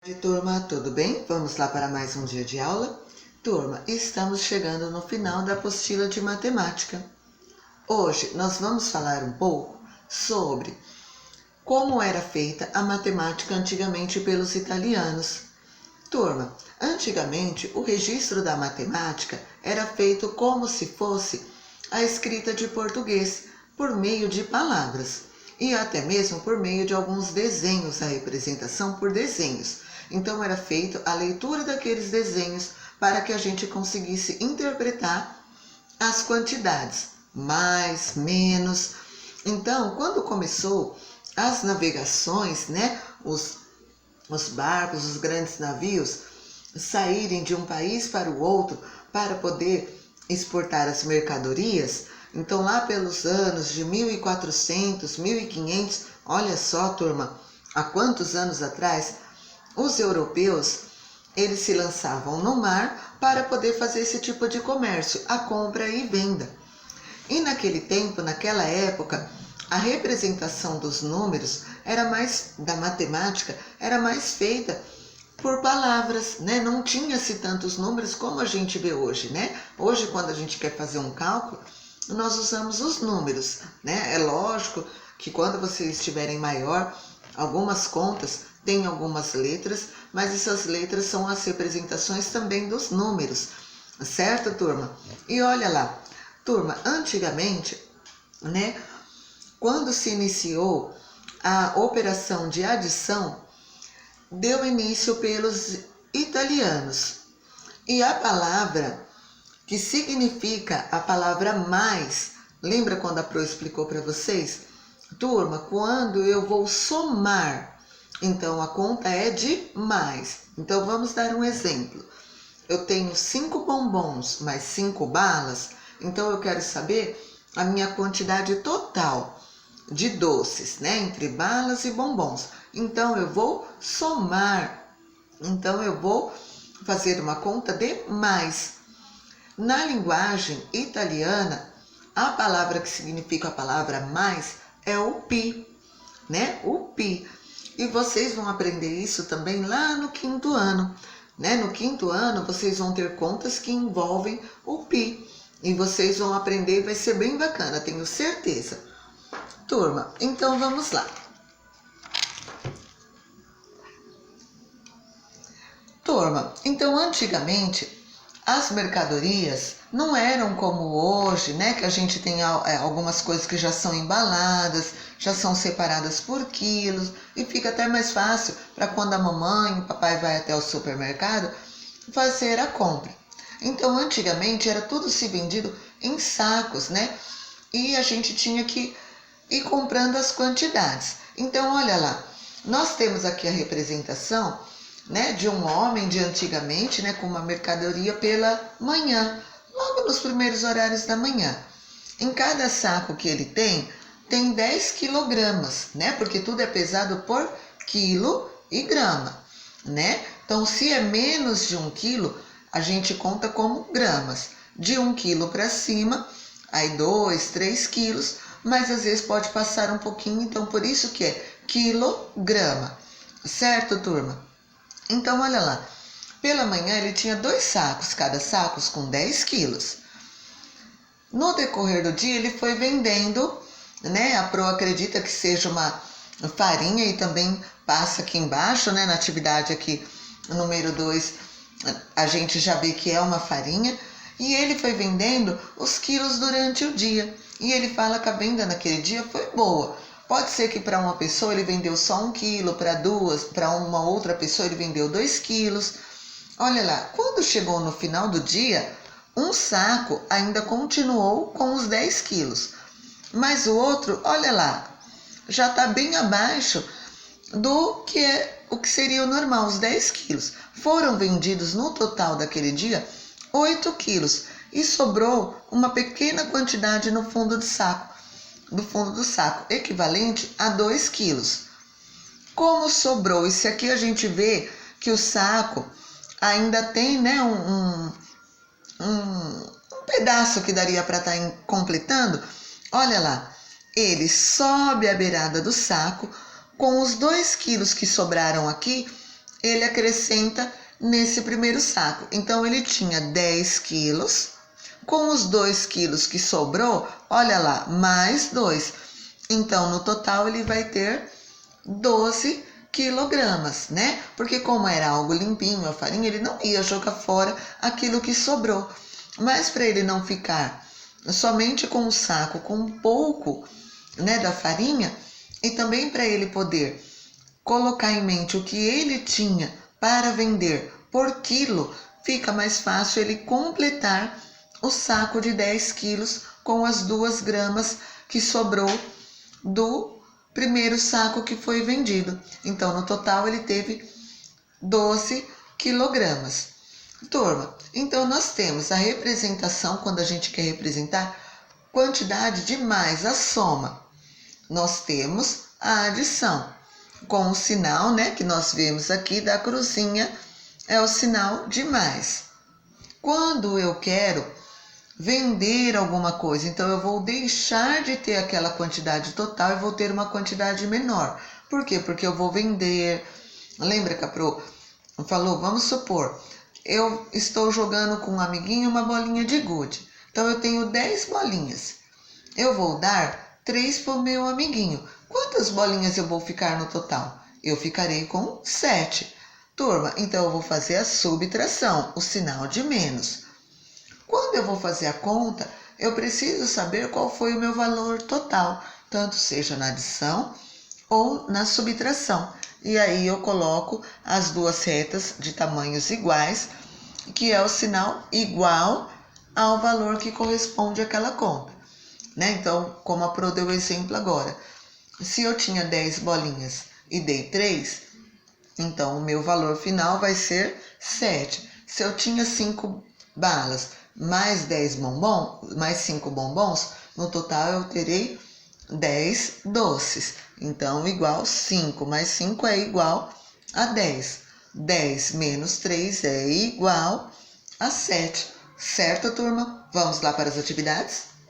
Oi, turma, tudo bem? Vamos lá para mais um dia de aula? Turma, estamos chegando no final da apostila de matemática. Hoje nós vamos falar um pouco sobre como era feita a matemática antigamente pelos italianos. Turma, antigamente o registro da matemática era feito como se fosse a escrita de português, por meio de palavras e até mesmo por meio de alguns desenhos, a representação por desenhos. Então era feita a leitura daqueles desenhos para que a gente conseguisse interpretar as quantidades, mais, menos. Então, quando começou as navegações, os barcos, os grandes navios, saírem de um país para o outro para poder exportar as mercadorias, então lá pelos anos de 1400, 1500, olha só, turma, há quantos anos atrás, os europeus, eles se lançavam no mar para poder fazer esse tipo de comércio, a compra e venda. E naquele tempo, naquela época, a representação dos números da matemática era mais feita por palavras, né? Não tinha-se tantos números como a gente vê hoje, né? Hoje, quando a gente quer fazer um cálculo, nós usamos os números, né? É lógico que quando vocês estiverem maior, algumas contas têm algumas letras, mas essas letras são as representações também dos números, certo, turma? E olha lá, turma, antigamente, né? Quando se iniciou a operação de adição, deu início pelos italianos. E a palavra que significa a palavra mais, lembra quando a Pro explicou para vocês? Turma, quando eu vou somar, então a conta é de mais. Então vamos dar um exemplo. Eu tenho 5 bombons mais 5 balas, então eu quero saber a minha quantidade total de doces, né? Entre balas e bombons. Então eu vou somar. Então eu vou fazer uma conta de mais. Na linguagem italiana, a palavra que significa a palavra mais é o pi, né? O pi. E vocês vão aprender isso também lá no 5º ano, né? No 5º ano vocês vão ter contas que envolvem o pi. E vocês vão aprender e vai ser bem bacana, tenho certeza. Turma, então vamos lá. Turma, então antigamente as mercadorias não eram como hoje, né? Que a gente tem algumas coisas que já são embaladas, já são separadas por quilos e fica até mais fácil para quando a mamãe e o papai vai até o supermercado fazer a compra. Então antigamente era tudo se vendido em sacos, né? E a gente tinha que ir comprando as quantidades. Então olha lá, nós temos aqui a representação, né, de um homem de antigamente, né, com uma mercadoria pela manhã, logo nos primeiros horários da manhã. Em cada saco que ele tem 10 quilogramas, né, porque tudo é pesado por quilo e grama, né? Então, se é menos de 1 quilo, a gente conta como gramas. De 1 quilo para cima, aí 2, 3 quilos, mas às vezes pode passar um pouquinho, então por isso que é quilograma, certo, turma? Então, olha lá, pela manhã ele tinha 2 sacos, cada saco com 10 quilos. No decorrer do dia ele foi vendendo, né? A Pro acredita que seja uma farinha e também passa aqui embaixo, né? Na atividade aqui, número 2, a gente já vê que é uma farinha. E ele foi vendendo os quilos durante o dia. E ele fala que a venda naquele dia foi boa. Pode ser que para uma pessoa ele vendeu só 1 quilo, para duas, para uma outra pessoa ele vendeu 2 quilos. Olha lá, quando chegou no final do dia, um saco ainda continuou com os 10 quilos. Mas o outro, olha lá, já está bem abaixo do que o que seria o normal, os 10 quilos. Foram vendidos no total daquele dia 8 quilos e sobrou uma pequena quantidade no fundo do saco, equivalente a 2 quilos. Como sobrou? Isso aqui a gente vê que o saco ainda tem, né, um pedaço que daria para estar completando. Olha lá, ele sobe a beirada do saco com os 2 quilos que sobraram aqui ele acrescenta nesse primeiro saco. Então, ele tinha 10 quilos. Com os 2 quilos que sobrou, olha lá, mais 2. Então, no total, ele vai ter 12 quilogramas, né? Porque como era algo limpinho, a farinha, ele não ia jogar fora aquilo que sobrou. Mas para ele não ficar somente com o saco, com um pouco, né, da farinha, e também para ele poder colocar em mente o que ele tinha para vender por quilo, fica mais fácil ele completar o saco de 10 quilos com as 2 gramas que sobrou do primeiro saco que foi vendido. Então, no total, ele teve 12 quilogramas. Turma, então nós temos a representação, quando a gente quer representar quantidade de mais a soma. Nós temos a adição, com o sinal, né, que nós vemos aqui da cruzinha, é o sinal de mais. Quando eu quero vender alguma coisa, então eu vou deixar de ter aquela quantidade total e vou ter uma quantidade menor. Por quê? Porque eu vou vender. Lembra que a Pro falou? Vamos supor, eu estou jogando com um amiguinho uma bolinha de gude. Então eu tenho 10 bolinhas. Eu vou dar 3 para o meu amiguinho. Quantas bolinhas eu vou ficar no total? Eu ficarei com 7. Turma, então eu vou fazer a subtração, o sinal de menos. Quando eu vou fazer a conta, eu preciso saber qual foi o meu valor total, tanto seja na adição ou na subtração. E aí eu coloco as 2 retas de tamanhos iguais, que é o sinal igual ao valor que corresponde àquela conta, né? Então, como a Pro deu o exemplo agora, se eu tinha 10 bolinhas e dei 3, então o meu valor final vai ser 7. Se eu tinha 5 balas mais 10 bombons, mais 5 bombons, no total eu terei 10 doces. Então, igual 5 mais 5 é igual a 10. 10 menos 3 é igual a 7. Certo, turma? Vamos lá para as atividades?